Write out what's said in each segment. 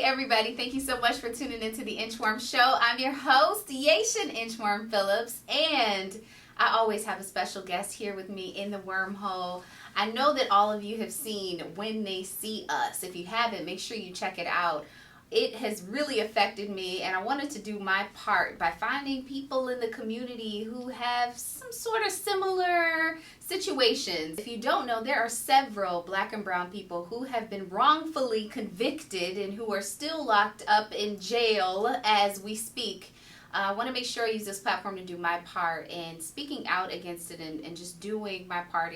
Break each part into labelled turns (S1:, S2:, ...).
S1: everybody. Thank you so much for tuning into the Inchworm Show. I'm your host, Yashin Inchworm Phillips, and I always have a special guest here with me in the wormhole. I know that all of you have seen When They See Us. If you haven't, make sure you check it out. It has really affected me, and I wanted to do my part by finding people in the community who have some sort of similar situations. If you don't know, there are several black and brown people who have been wrongfully convicted and who are still locked up in jail as we speak. I want to make sure I use this platform to do my part in speaking out against it and just doing my part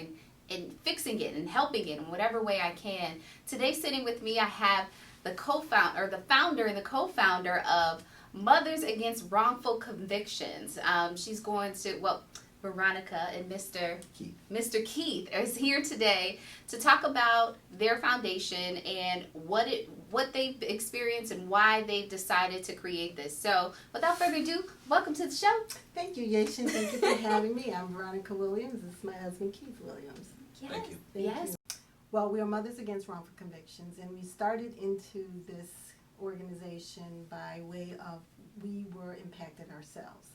S1: in fixing it and helping it in whatever way I can. Today, sitting with me, I have the founder and the co-founder of Mothers Against Wrongful Convictions. She's going to, Veronica and Mr. Keith is here today to talk about their foundation and what they've experienced and why they've decided to create this. So, without further ado, welcome to the show.
S2: Thank you, Yashin. Thank you for having me. I'm Veronica Williams. This is my husband, Keith Williams.
S1: Yes.
S3: Thank you.
S1: Yes.
S2: You. Well, we are Mothers Against Wrongful Convictions, and we started into this organization by way of we were impacted ourselves.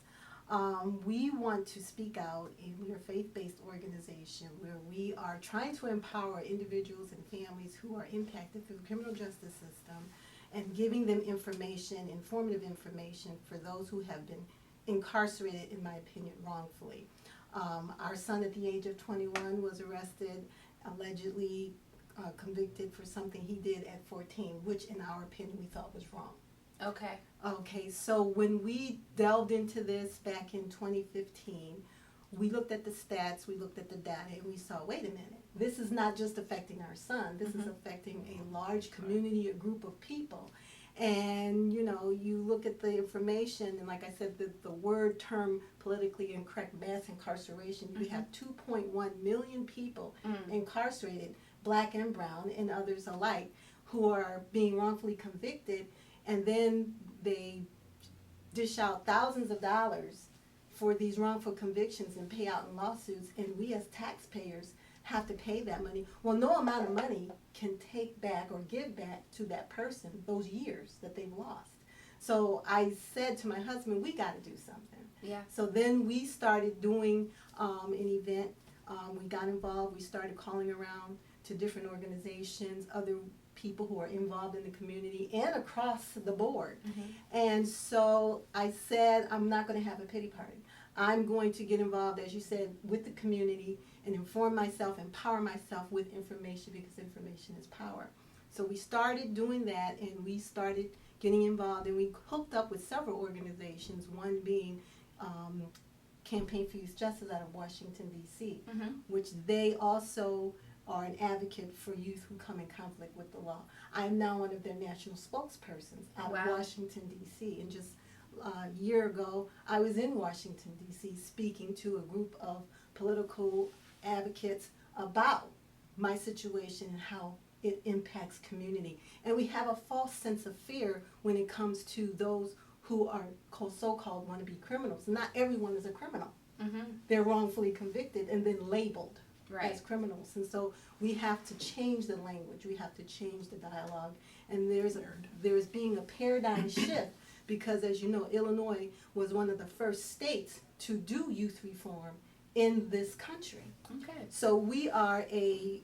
S2: We want to speak out, and we are a faith-based organization where we are trying to empower individuals and families who are impacted through the criminal justice system and giving them information, informative information for those who have been incarcerated, in my opinion, wrongfully. Our son at the age of 21 was arrested, allegedly convicted for something he did at 14, which in our opinion we thought was wrong. Okay, so when we delved into this back in 2015, we looked at the stats, we looked at the data, and we saw, wait a minute, this is not just affecting our son, this is affecting a large community, a group of people. And, you know, you look at the information, and like I said, the word term politically incorrect mass incarceration, you have 2.1 million people incarcerated, black and brown and others alike, who are being wrongfully convicted, and then they dish out thousands of dollars for these wrongful convictions and pay out in lawsuits, and we as taxpayers have to pay that money. Well, no amount of money can take back or give back to that person those years that they've lost. So I said to my husband, we got to do something.
S1: Yeah.
S2: So then we started doing an event. We got involved. We started calling around to different organizations, other people who are involved in the community and across the board. And so I said, I'm not going to have a pity party. I'm going to get involved, as you said, with the community and inform myself, empower myself with information, because information is power. So we started doing that, and we started getting involved, and we hooked up with several organizations, one being Campaign for Youth Justice out of Washington, D.C., which they also are an advocate for youth who come in conflict with the law. I am now one of their national spokespersons out of Washington, D.C., and just a year ago, I was in Washington, D.C., speaking to a group of political advocates about my situation and how it impacts community. And we have a false sense of fear when it comes to those who are so-called wannabe criminals. Not everyone is a criminal. They're wrongfully convicted and then labeled as criminals. And so we have to change the language. We have to change the dialogue. And there's being a paradigm shift, because, as you know, Illinois was one of the first states to do youth reform in this country. So we are a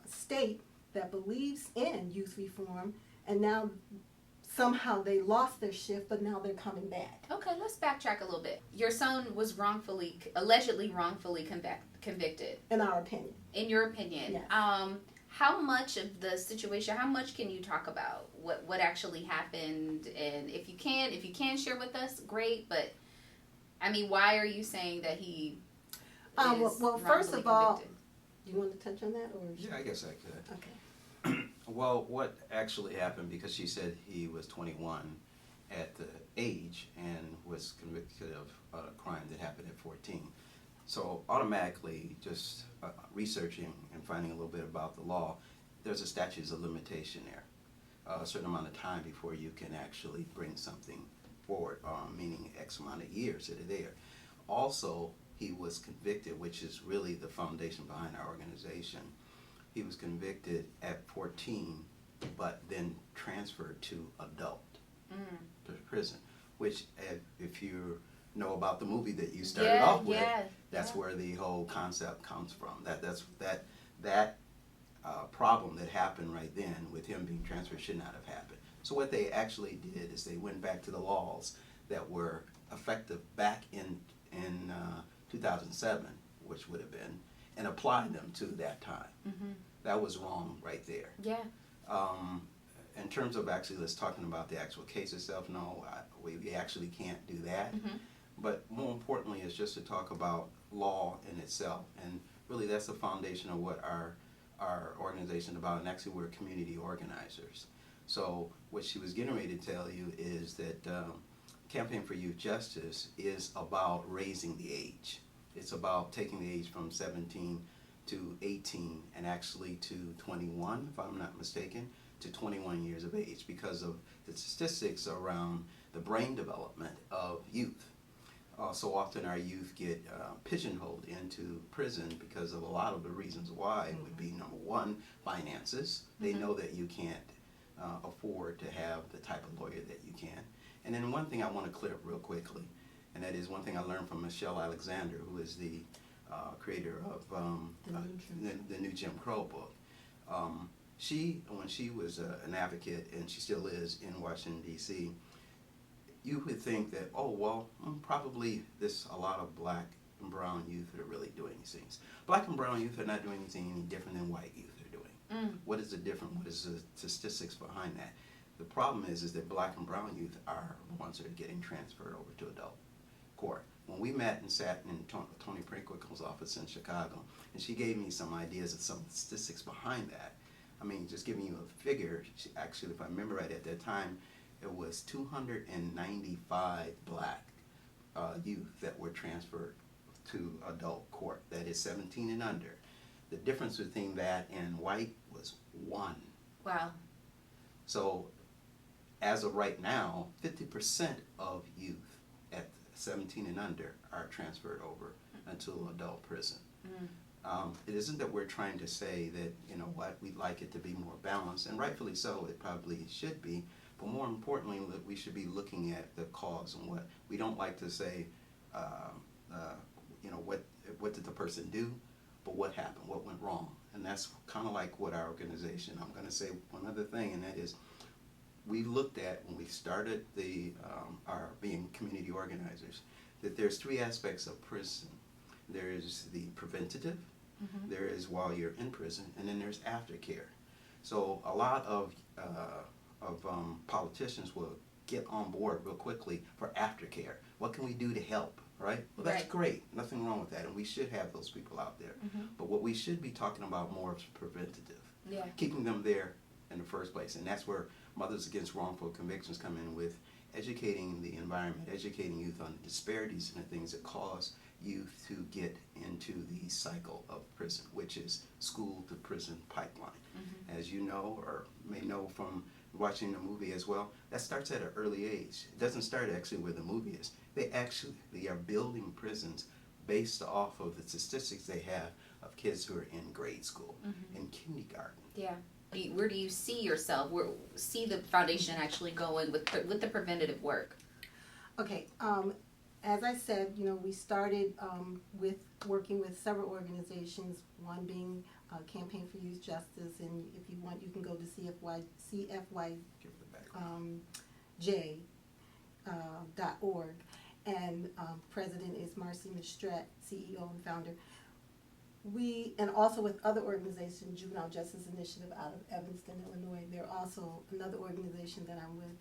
S2: state that believes in youth reform, and now somehow they lost their shift, but now they're coming back.
S1: Okay, let's backtrack a little bit. Your son was allegedly wrongfully convicted.
S2: In our opinion.
S1: In your opinion.
S2: Yes.
S1: How much of the situation, how much can you talk about what actually happened? And if you can share with us, great, but I mean, why are you saying that he
S2: well, first of all, do you want to touch on that? Or
S3: Yeah, I guess I could.
S2: Okay.
S3: Well, what actually happened, because she said he was 21 at the age and was convicted of a crime that happened at 14. So automatically, just researching and finding a little bit about the law, there's a statute of limitation there. A certain amount of time before you can actually bring something forward, meaning X amount of years that are there. Also, he was convicted, which is really the foundation behind our organization. He was convicted at 14 but then transferred to adult to prison, which if you know about the movie that you started off with, that's where the whole concept comes from. That problem that happened right then with him being transferred should not have happened. So what they actually did is they went back to the laws that were effective back in 2007, which would have been, and applied them to that time. That was wrong right there. In terms of actually, let's talking about the actual case itself, no, we actually can't do that. But more importantly is just to talk about law in itself, and really that's the foundation of what our organization is about, and actually we're community organizers. So what she was getting ready to tell you is that Campaign for Youth Justice is about raising the age. It's about taking the age from 17 to 18 and actually to 21, if I'm not mistaken, to 21 years of age, because of the statistics around the brain development of youth. So often our youth get pigeonholed into prison because of a lot of the reasons why. It would be, number one, finances. They know that you can't afford to have the type of lawyer that you can. And then one thing I want to clear up real quickly, and that is one thing I learned from Michelle Alexander, who is the creator of the New Jim Crow book. When she was an advocate, and she still is in Washington, D.C., you would think that, oh, well, probably there's a lot of black and brown youth that are really doing these things. Black and brown youth are not doing anything any different than white youth are doing. What is the difference? What is the statistics behind that? The problem is that black and brown youth are the ones that are getting transferred over to adult court. When we met and sat in Tony Brinkwinkle's office in Chicago, and she gave me some ideas of some statistics behind that. I mean, just giving you a figure, actually, if I remember right at that time, it was 295 black youth that were transferred to adult court, that is 17 and under. The difference between that and white was 1.
S1: Wow.
S3: So as of right now, 50% of youth at 17 and under are transferred over into adult prison. It isn't that we're trying to say that, you know what, we'd like it to be more balanced, and rightfully so, it probably should be, but more importantly, that we should be looking at the cause and what, we don't like to say, you know, what did the person do, but what happened, what went wrong, and that's kind of like what our organization, I'm going to say one other thing, and that is, we looked at, when we started our being community organizers, that there's 3 aspects of prison. There's the preventative, there is while you're in prison, and then there's aftercare. So a lot of politicians will get on board real quickly for aftercare. What can we do to help, right? Well, that's great. Nothing wrong with that, and we should have those people out there. But what we should be talking about more is preventative, keeping them there in the first place, and that's where Mothers Against Wrongful Convictions come in with educating the environment, educating youth on the disparities and the things that cause youth to get into the cycle of prison, which is school to prison pipeline. As you know, or may know from watching the movie as well, that starts at an early age. It doesn't start actually where the movie is. They are building prisons based off of the statistics they have of kids who are in grade school, in kindergarten.
S1: Where do you see yourself? See the foundation actually going with the preventative work?
S2: Okay, as I said, you know, we started with working with several organizations, one being Campaign for Youth Justice, and if you want, you can go to CFYJ.org, and president is Marcy Mistret, CEO and founder. And also with other organizations, Juvenile Justice Initiative out of Evanston, Illinois. They're also another organization that I'm with.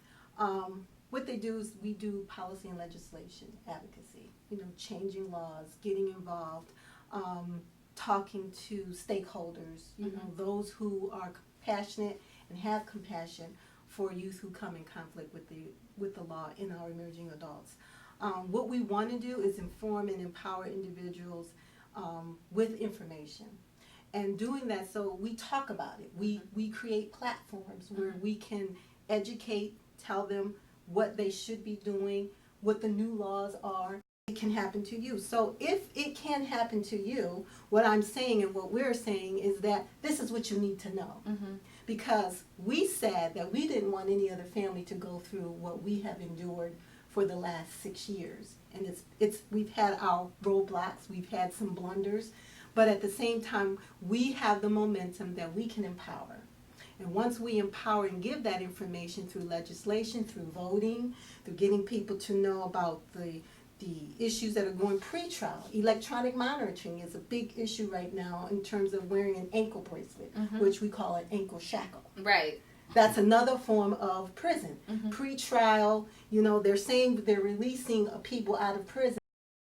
S2: What they do is we do policy and legislation advocacy, you know, changing laws, getting involved, talking to stakeholders, you know, those who are passionate and have compassion for youth who come in conflict with the law in our emerging adults. What we want to do is inform and empower individuals with information. And doing that, so we talk about it. We create platforms where we can educate, tell them what they should be doing, what the new laws are, it can happen to you. So if it can happen to you, what I'm saying and what we're saying is that this is what you need to know. Because we said that we didn't want any other family to go through what we have endured for the last 6 years. And we've had our roadblocks, we've had some blunders, but at the same time, we have the momentum that we can empower. And once we empower and give that information through legislation, through voting, through getting people to know about the issues that are going pre-trial. Electronic monitoring is a big issue right now in terms of wearing an ankle bracelet, which we call an ankle shackle.
S1: Right.
S2: That's another form of prison. Pre-trial, they're saying they're releasing people out of prison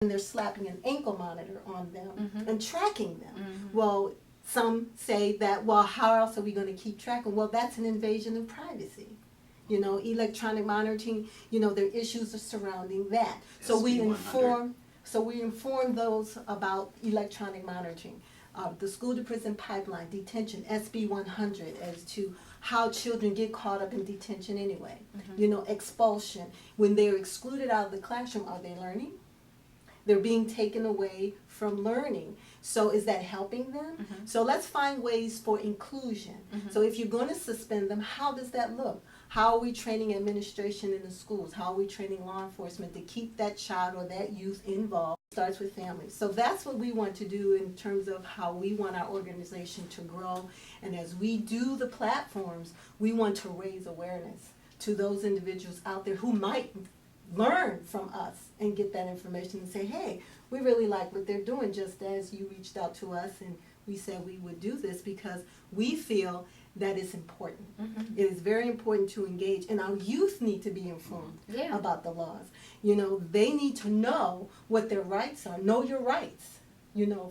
S2: and they're slapping an ankle monitor on them and tracking them. Well, some say that, well, how else are we going to keep track? Well, that's an invasion of privacy. Electronic monitoring, there are issues surrounding that. So we inform those about electronic monitoring. The school to prison pipeline, detention, SB 100, as to how children get caught up in detention anyway. Expulsion. When they're excluded out of the classroom, are they learning? They're being taken away from learning. So is that helping them? So let's find ways for inclusion. So if you're going to suspend them, how does that look? How are we training administration in the schools? How are we training law enforcement to keep that child or that youth involved? It starts with families. So that's what we want to do in terms of how we want our organization to grow. And as we do the platforms, we want to raise awareness to those individuals out there who might learn from us and get that information and say, hey, we really like what they're doing, just as you reached out to us and we said we would do this because we feel that it's important. It is very important to engage, and our youth need to be informed about the laws. They need to know what their rights are. Know your rights,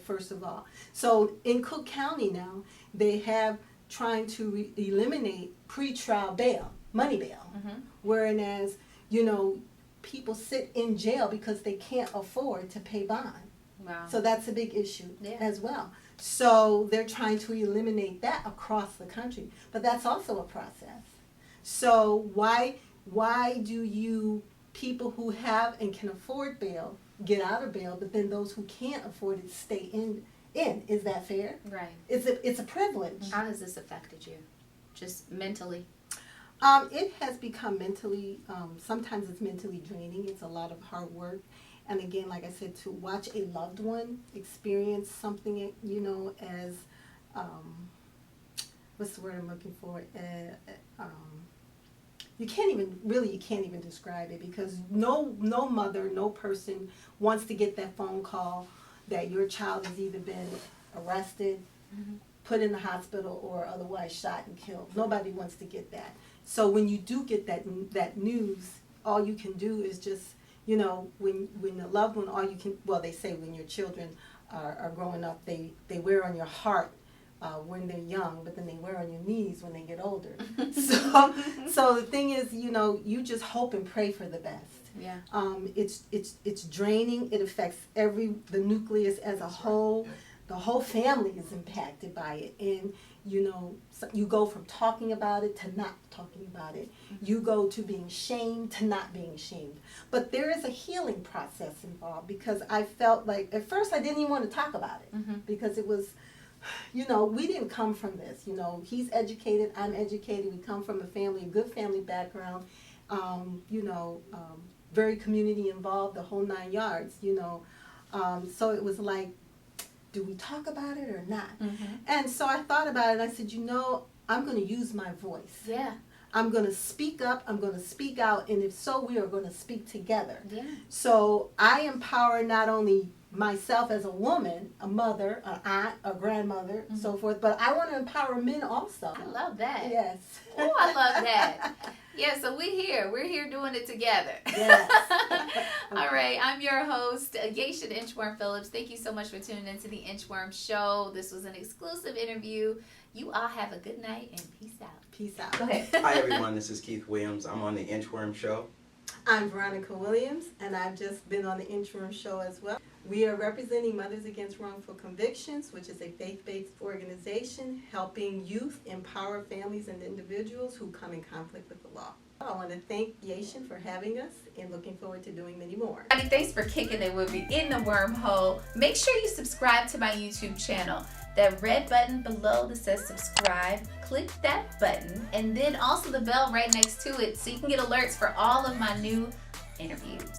S2: first of all. So in Cook County now, they have trying to eliminate pre-trial bail, money bail, whereas, people sit in jail because they can't afford to pay bond.
S1: Wow.
S2: So that's a big issue as well. So they're trying to eliminate that across the country, but that's also a process. So why do people who have and can afford bail get out of bail, but then those who can't afford it stay in? Is that fair?
S1: Right.
S2: It's a privilege.
S1: How has this affected you, just mentally?
S2: It has become mentally, sometimes it's mentally draining. It's a lot of hard work. And again, like I said, to watch a loved one experience something, as, what's the word I'm looking for? You can't even describe it, because no mother, no person wants to get that phone call that your child has either been arrested, put in the hospital, or otherwise shot and killed. Nobody wants to get that. So when you do get that news, all you can do is just, when a loved one, they say when your children are growing up, they wear on your heart when they're young, but then they wear on your knees when they get older. So the thing is, you just hope and pray for the best.
S1: Yeah.
S2: It's draining. It affects the nucleus as a whole. The whole family is impacted by it, and you go from talking about it to not talking about it. You go to being shamed to not being shamed. But there is a healing process involved, because I felt like at first I didn't even want to talk about it, because it was, we didn't come from this. He's educated, I'm educated. We come from a good family background. Very community involved, the whole 9 yards. So it was like, do we talk about it or not? And so I thought about it, and I said, I'm going to use my voice.
S1: Yeah.
S2: I'm going to speak up, I'm going to speak out, and if so, we are going to speak together.
S1: Yeah.
S2: So I empower not only myself as a woman, a mother, an aunt, a grandmother, so forth, but I want to empower men also.
S1: I love that.
S2: Yes.
S1: Oh, I love that. Yeah, so we're here doing it together.
S2: Yes.
S1: All right, I'm your host, Yaisha Inchworm Phillips. Thank you so much for tuning into the Inchworm Show. This was an exclusive interview. You all have a good night and peace out.
S2: Peace out.
S1: Go ahead.
S3: Hi everyone, this is Keith Williams. I'm on the Inchworm Show.
S2: I'm Veronica Williams, and I've just been on the Inchworm Show as well. We are representing Mothers Against Wrongful Convictions, which is a faith-based organization helping youth empower families and individuals who come in conflict with the law. I want to thank Yashin for having us and looking forward to doing many more.
S1: Thanks for kicking it with me in the wormhole. Make sure you subscribe to my YouTube channel. That red button below that says subscribe, click that button, and then also the bell right next to it so you can get alerts for all of my new interviews.